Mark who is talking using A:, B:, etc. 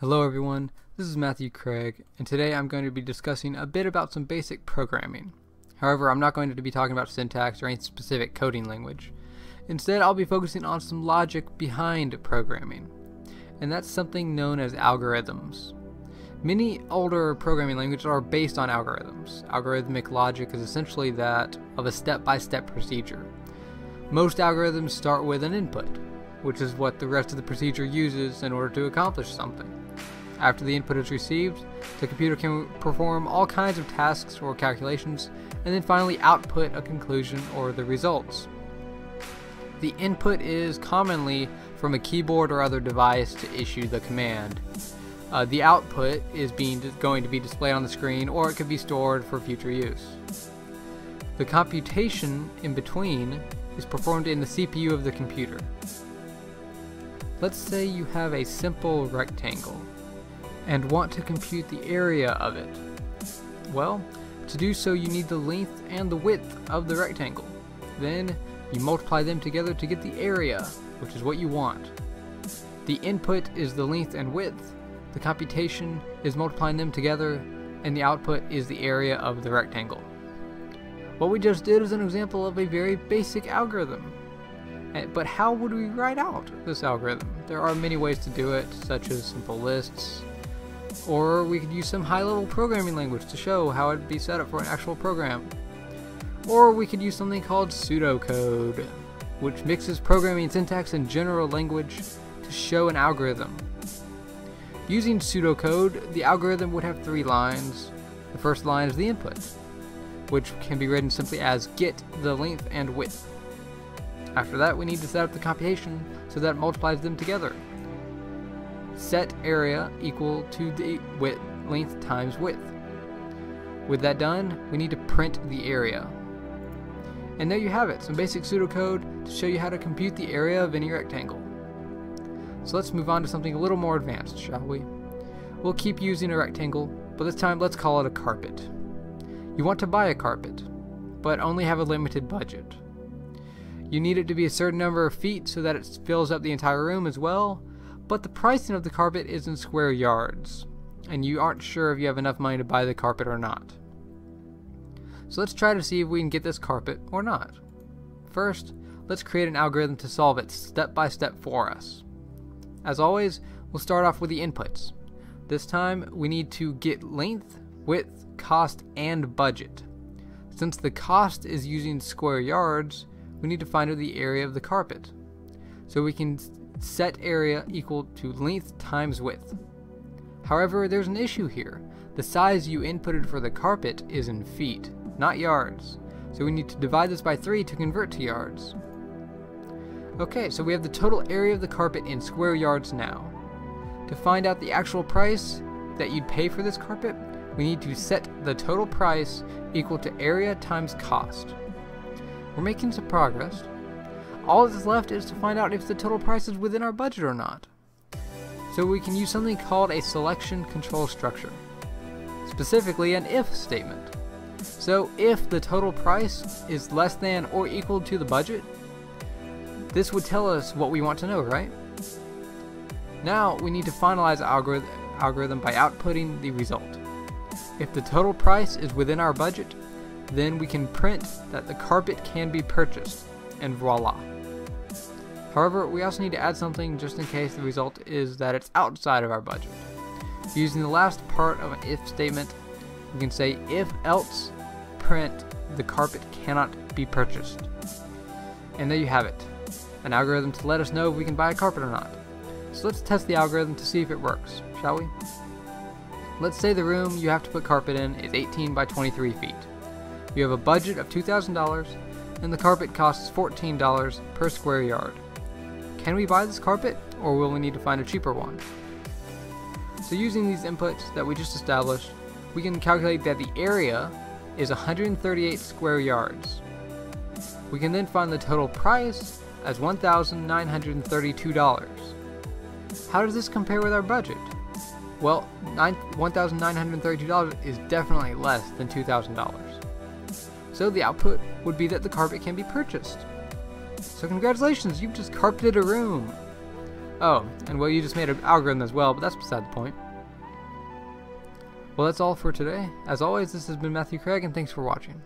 A: Hello everyone, this is Matthew Craig, and today I'm going to be discussing a bit about some basic programming. However, I'm not going to be talking about syntax or any specific coding language. Instead, I'll be focusing on some logic behind programming, and that's something known as algorithms. Many older programming languages are based on algorithms. Algorithmic logic is essentially that of a step-by-step procedure. Most algorithms start with an input, which is what the rest of the procedure uses in order to accomplish something. After the input is received, the computer can perform all kinds of tasks or calculations, and then finally output a conclusion or the results. The input is commonly from a keyboard or other device to issue the command. The output is going to be displayed on the screen, or it could be stored for future use. The computation in between is performed in the CPU of the computer. Let's say you have a simple rectangle and want to compute the area of it. Well, to do so you need the length and the width of the rectangle. Then you multiply them together to get the area, which is what you want. The input is the length and width, the computation is multiplying them together, and the output is the area of the rectangle. What we just did is an example of a very basic algorithm. But how would we write out this algorithm? There are many ways to do it, such as simple lists, or we could use some high-level programming language to show how it would be set up for an actual program. Or we could use something called Pseudo Code, which mixes programming syntax and general language to show an algorithm. Using Pseudo Code, the algorithm would have 3 lines. The first line is the input, which can be written simply as get the length and width. After that, we need to set up the computation so that it multiplies them together. Set area equal to the length times width. With that done, we need to print the area. And there you have it, some basic pseudocode to show you how to compute the area of any rectangle. So let's move on to something a little more advanced, shall we? We'll keep using a rectangle, but this time let's call it a carpet. You want to buy a carpet, but only have a limited budget. You need it to be a certain number of feet so that it fills up the entire room as well, but the pricing of the carpet is in square yards, and you aren't sure if you have enough money to buy the carpet or not. So let's try to see if we can get this carpet or not. First, let's create an algorithm to solve it step by step for us. As always, we'll start off with the inputs. This time, we need to get length, width, cost, and budget. Since the cost is using square yards, we need to find out the area of the carpet. So we can set area equal to length times width. However, there's an issue here. The size you inputted for the carpet is in feet, not yards. So we need to divide this by 3 to convert to yards. Okay, so we have the total area of the carpet in square yards now. To find out the actual price that you'd pay for this carpet, we need to set the total price equal to area times cost. We're making some progress. All that's left is to find out if the total price is within our budget or not. So we can use something called a selection control structure, specifically an if statement. So if the total price is less than or equal to the budget, this would tell us what we want to know, right? Now we need to finalize the algorithm by outputting the result. If the total price is within our budget, then we can print that the carpet can be purchased, and voila. However, we also need to add something just in case the result is that it's outside of our budget. Using the last part of an if statement, we can say if else print the carpet cannot be purchased. And there you have it, an algorithm to let us know if we can buy a carpet or not. So let's test the algorithm to see if it works, shall we? Let's say the room you have to put carpet in is 18 by 23 feet. You have a budget of $2,000, and the carpet costs $14 per square yard. Can we buy this carpet, or will we need to find a cheaper one? So using these inputs that we just established, we can calculate that the area is 138 square yards. We can then find the total price as $1,932. How does this compare with our budget? Well, $1,932 is definitely less than $2,000. So the output would be that the carpet can be purchased. So congratulations, you've just carpeted a room. Oh, and well, you just made an algorithm as well, but that's beside the point. Well, that's all for today. As always, this has been Matthew Craig, and thanks for watching.